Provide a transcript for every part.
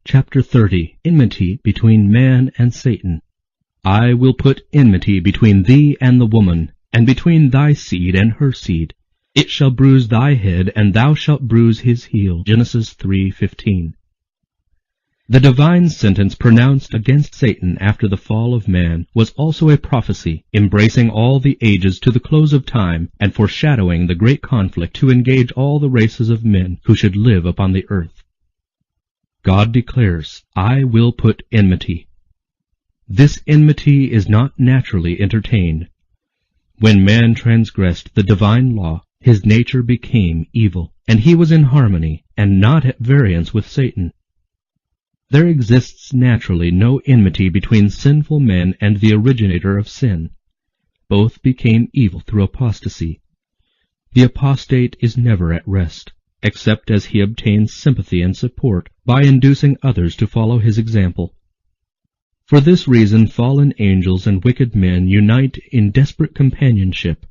Chapter 30. Enmity between man and Satan. I will put enmity between thee and the woman, and between thy seed and her seed. It shall bruise thy head, and thou shalt bruise his heel. Genesis 3:15. The divine sentence pronounced against Satan after the fall of man was also a prophecy, embracing all the ages to the close of time, and foreshadowing the great conflict to engage all the races of men who should live upon the earth. God declares, I will put enmity. This enmity is not naturally entertained. When man transgressed the divine law, his nature became evil, and he was in harmony and not at variance with Satan. There exists naturally no enmity between sinful men and the originator of sin. Both became evil through apostasy. The apostate is never at rest, except as he obtains sympathy and support by inducing others to follow his example. For this reason fallen angels and wicked men unite in desperate companionship.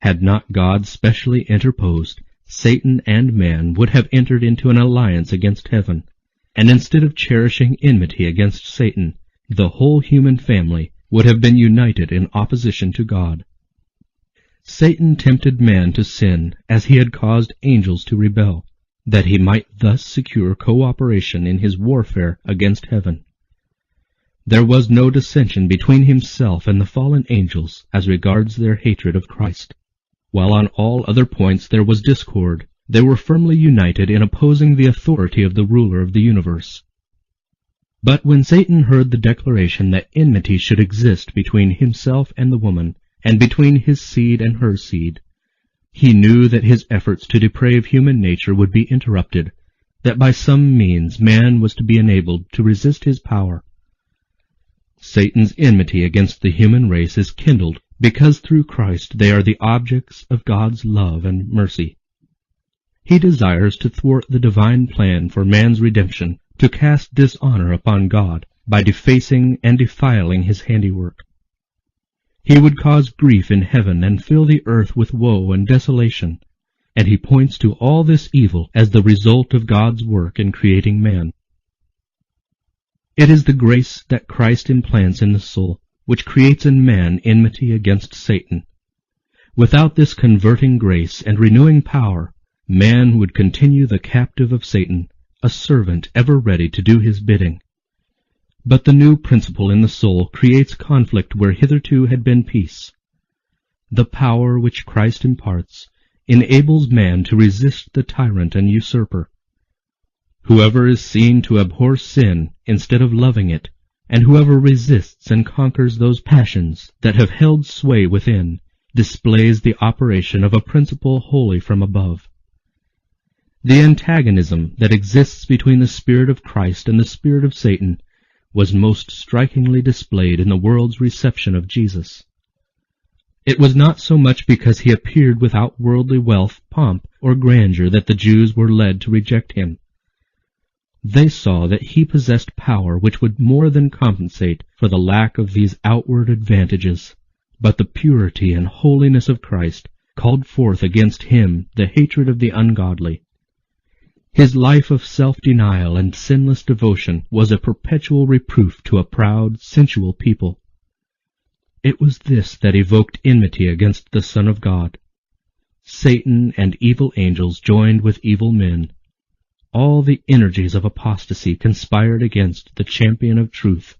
Had not God specially interposed, Satan and man would have entered into an alliance against heaven, and instead of cherishing enmity against Satan, the whole human family would have been united in opposition to God. Satan tempted man to sin as he had caused angels to rebel, that he might thus secure cooperation in his warfare against heaven. There was no dissension between himself and the fallen angels as regards their hatred of Christ. While on all other points there was discord, they were firmly united in opposing the authority of the ruler of the universe. But when Satan heard the declaration that enmity should exist between himself and the woman, and between his seed and her seed, he knew that his efforts to deprave human nature would be interrupted, that by some means man was to be enabled to resist his power. Satan's enmity against the human race is kindled because through Christ they are the objects of God's love and mercy. He desires to thwart the divine plan for man's redemption, to cast dishonor upon God by defacing and defiling his handiwork. He would cause grief in heaven and fill the earth with woe and desolation, and he points to all this evil as the result of God's work in creating man. It is the grace that Christ implants in the soul which creates in man enmity against Satan. Without this converting grace and renewing power, man would continue the captive of Satan, a servant ever ready to do his bidding. But the new principle in the soul creates conflict where hitherto had been peace. The power which Christ imparts enables man to resist the tyrant and usurper. Whoever is seen to abhor sin instead of loving it, and whoever resists and conquers those passions that have held sway within, displays the operation of a principle wholly from above. The antagonism that exists between the Spirit of Christ and the spirit of Satan was most strikingly displayed in the world's reception of Jesus. It was not so much because he appeared without worldly wealth, pomp, or grandeur that the Jews were led to reject him. They saw that he possessed power which would more than compensate for the lack of these outward advantages, but the purity and holiness of Christ called forth against him the hatred of the ungodly. His life of self-denial and sinless devotion was a perpetual reproof to a proud, sensual people. It was this that evoked enmity against the Son of God. Satan and evil angels joined with evil men. All the energies of apostasy conspired against the champion of truth.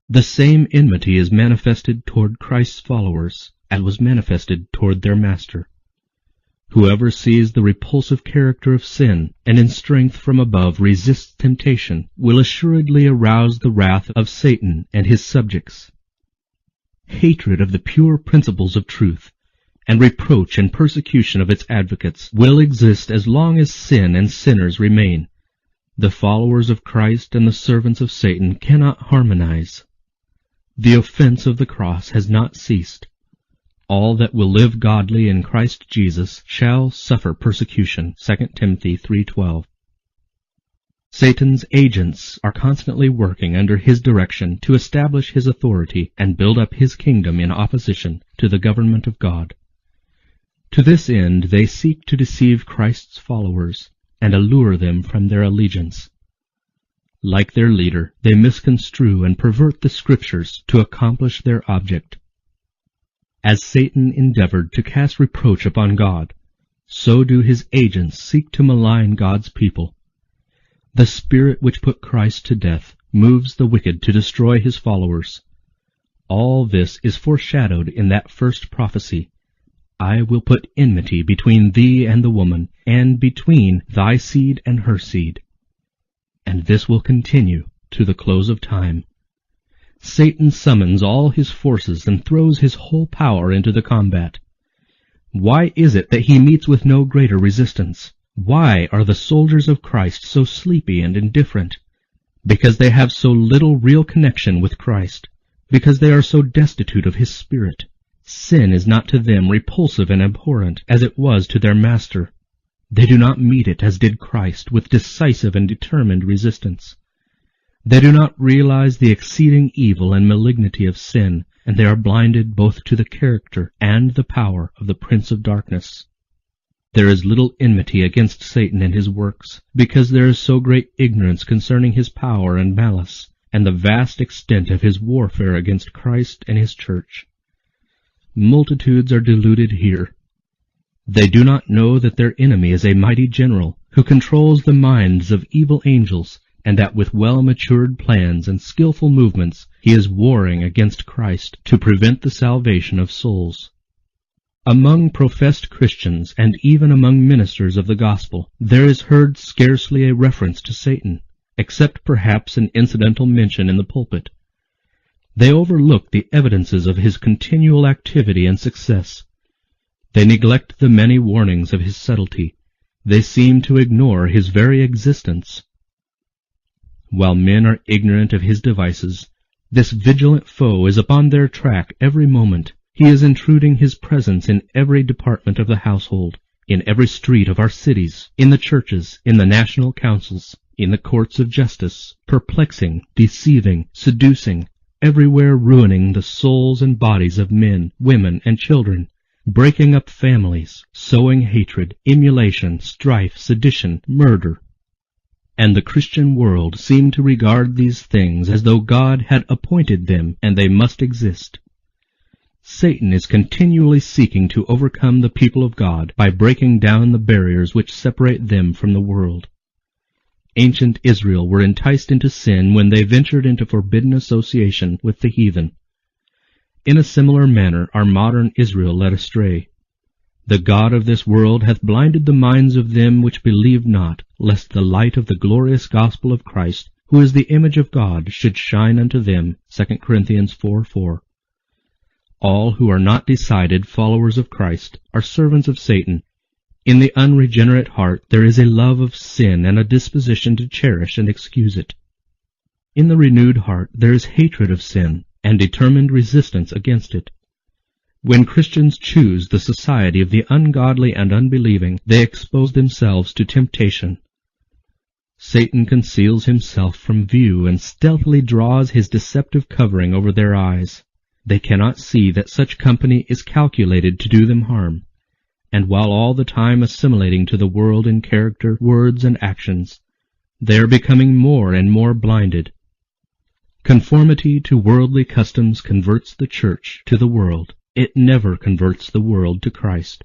The same enmity is manifested toward Christ's followers as was manifested toward their master. Whoever sees the repulsive character of sin, and in strength from above resists temptation, will assuredly arouse the wrath of Satan and his subjects. Hatred of the pure principles of truth, and reproach and persecution of its advocates will exist as long as sin and sinners remain. The followers of Christ and the servants of Satan cannot harmonize. The offense of the cross has not ceased. All that will live godly in Christ Jesus shall suffer persecution. 2 Timothy 3:12. Satan's agents are constantly working under his direction to establish his authority and build up his kingdom in opposition to the government of God. To this end they seek to deceive Christ's followers, and allure them from their allegiance. Like their leader, they misconstrue and pervert the Scriptures to accomplish their object. As Satan endeavored to cast reproach upon God, so do his agents seek to malign God's people. The spirit which put Christ to death moves the wicked to destroy his followers. All this is foreshadowed in that first prophecy, I will put enmity between thee and the woman, and between thy seed and her seed. And this will continue to the close of time. Satan summons all his forces and throws his whole power into the combat. Why is it that he meets with no greater resistance? Why are the soldiers of Christ so sleepy and indifferent? Because they have so little real connection with Christ, because they are so destitute of his Spirit. Sin is not to them repulsive and abhorrent as it was to their Master. They do not meet it as did Christ, with decisive and determined resistance. They do not realize the exceeding evil and malignity of sin, and they are blinded both to the character and the power of the Prince of Darkness. There is little enmity against Satan and his works, because there is so great ignorance concerning his power and malice, and the vast extent of his warfare against Christ and his church. Multitudes are deluded here. They do not know that their enemy is a mighty general, who controls the minds of evil angels, and that with well-matured plans and skillful movements he is warring against Christ to prevent the salvation of souls. Among professed Christians, and even among ministers of the gospel, there is heard scarcely a reference to Satan, except perhaps an incidental mention in the pulpit. They overlook the evidences of his continual activity and success. They neglect the many warnings of his subtlety. They seem to ignore his very existence. While men are ignorant of his devices, this vigilant foe is upon their track every moment. He is intruding his presence in every department of the household, in every street of our cities, in the churches, in the national councils, in the courts of justice, perplexing, deceiving, seducing, everywhere ruining the souls and bodies of men, women, and children, breaking up families, sowing hatred, emulation, strife, sedition, murder. And the Christian world seem to regard these things as though God had appointed them and they must exist. Satan is continually seeking to overcome the people of God by breaking down the barriers which separate them from the world. Ancient Israel were enticed into sin when they ventured into forbidden association with the heathen. In a similar manner are modern Israel led astray. The God of this world hath blinded the minds of them which believe not, lest the light of the glorious gospel of Christ, who is the image of God, should shine unto them. 2 Corinthians 4:4. All who are not decided followers of Christ are servants of Satan. In the unregenerate heart there is a love of sin and a disposition to cherish and excuse it. In the renewed heart there is hatred of sin and determined resistance against it. When Christians choose the society of the ungodly and unbelieving, they expose themselves to temptation. Satan conceals himself from view and stealthily draws his deceptive covering over their eyes. They cannot see that such company is calculated to do them harm, and while all the time assimilating to the world in character, words, and actions, they are becoming more and more blinded. Conformity to worldly customs converts the church to the world. It never converts the world to Christ.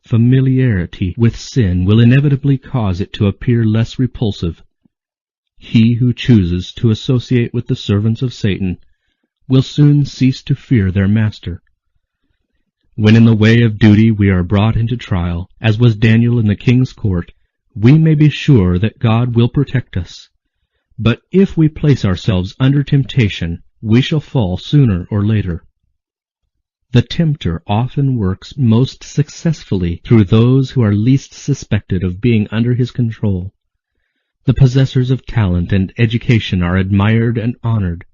Familiarity with sin will inevitably cause it to appear less repulsive. He who chooses to associate with the servants of Satan will soon cease to fear their master. When in the way of duty we are brought into trial, as was Daniel in the king's court, we may be sure that God will protect us. But if we place ourselves under temptation, we shall fall sooner or later. The tempter often works most successfully through those who are least suspected of being under his control. The possessors of talent and education are admired and honored,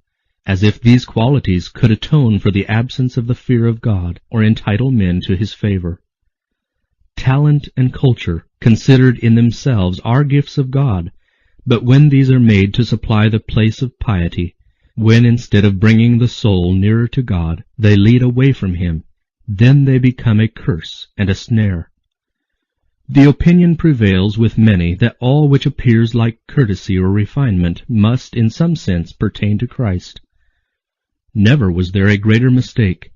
as if these qualities could atone for the absence of the fear of God or entitle men to his favor. Talent and culture, considered in themselves, are gifts of God, but when these are made to supply the place of piety, when instead of bringing the soul nearer to God, they lead away from him, then they become a curse and a snare. The opinion prevails with many that all which appears like courtesy or refinement must, in some sense, pertain to Christ. Never was there a greater mistake.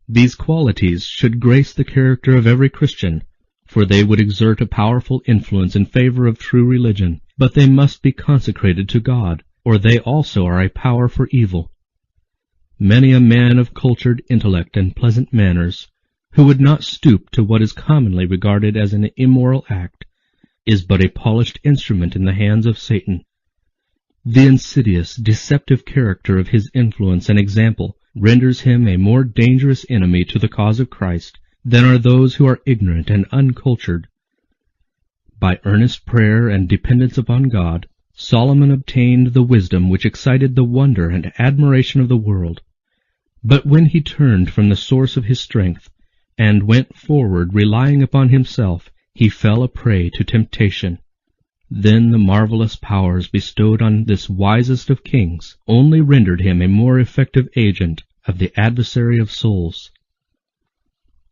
These qualities should grace the character of every Christian, for they would exert a powerful influence in favor of true religion, but they must be consecrated to God, or they also are a power for evil. Many a man of cultured intellect and pleasant manners, who would not stoop to what is commonly regarded as an immoral act, is but a polished instrument in the hands of Satan. The insidious, deceptive character of his influence and example renders him a more dangerous enemy to the cause of Christ than are those who are ignorant and uncultured. By earnest prayer and dependence upon God, Solomon obtained the wisdom which excited the wonder and admiration of the world. But when he turned from the source of his strength, and went forward relying upon himself, he fell a prey to temptation. Then the marvelous powers bestowed on this wisest of kings only rendered him a more effective agent of the adversary of souls.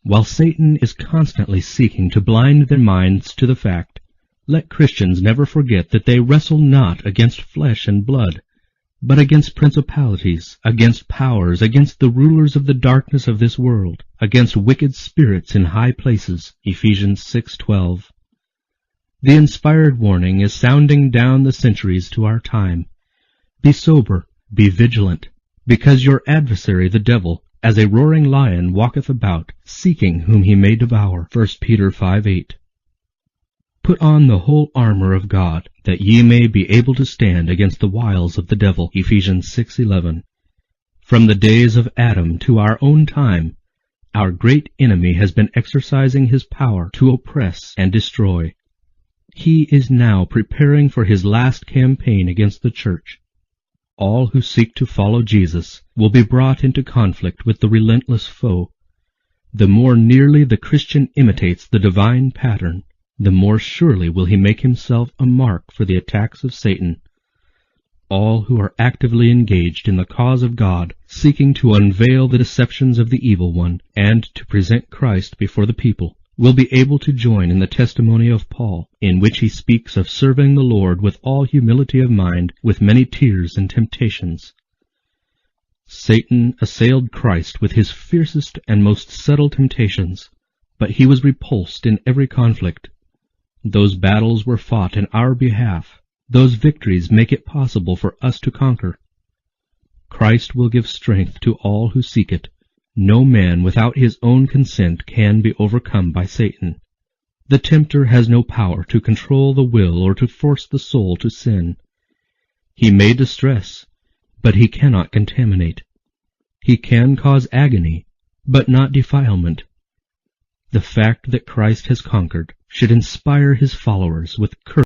While Satan is constantly seeking to blind their minds to the fact, let Christians never forget that they wrestle not against flesh and blood, but against principalities, against powers, against the rulers of the darkness of this world, against wicked spirits in high places. Ephesians 6:12. The inspired warning is sounding down the centuries to our time. Be sober, be vigilant, because your adversary the devil, as a roaring lion, walketh about, seeking whom he may devour. 1 Peter 5:8. Put on the whole armor of God, that ye may be able to stand against the wiles of the devil. Ephesians 6:11. From the days of Adam to our own time, our great enemy has been exercising his power to oppress and destroy. He is now preparing for his last campaign against the church. All who seek to follow Jesus will be brought into conflict with the relentless foe. The more nearly the Christian imitates the divine pattern, the more surely will he make himself a mark for the attacks of Satan. All who are actively engaged in the cause of God, seeking to unveil the deceptions of the evil one, and to present Christ before the people, will be able to join in the testimony of Paul, in which he speaks of serving the Lord with all humility of mind, with many tears and temptations. Satan assailed Christ with his fiercest and most subtle temptations, but he was repulsed in every conflict. Those battles were fought in our behalf. Those victories make it possible for us to conquer. Christ will give strength to all who seek it. No man without his own consent can be overcome by Satan. The tempter has no power to control the will or to force the soul to sin. He may distress, but he cannot contaminate. He can cause agony, but not defilement. The fact that Christ has conquered should inspire his followers with courage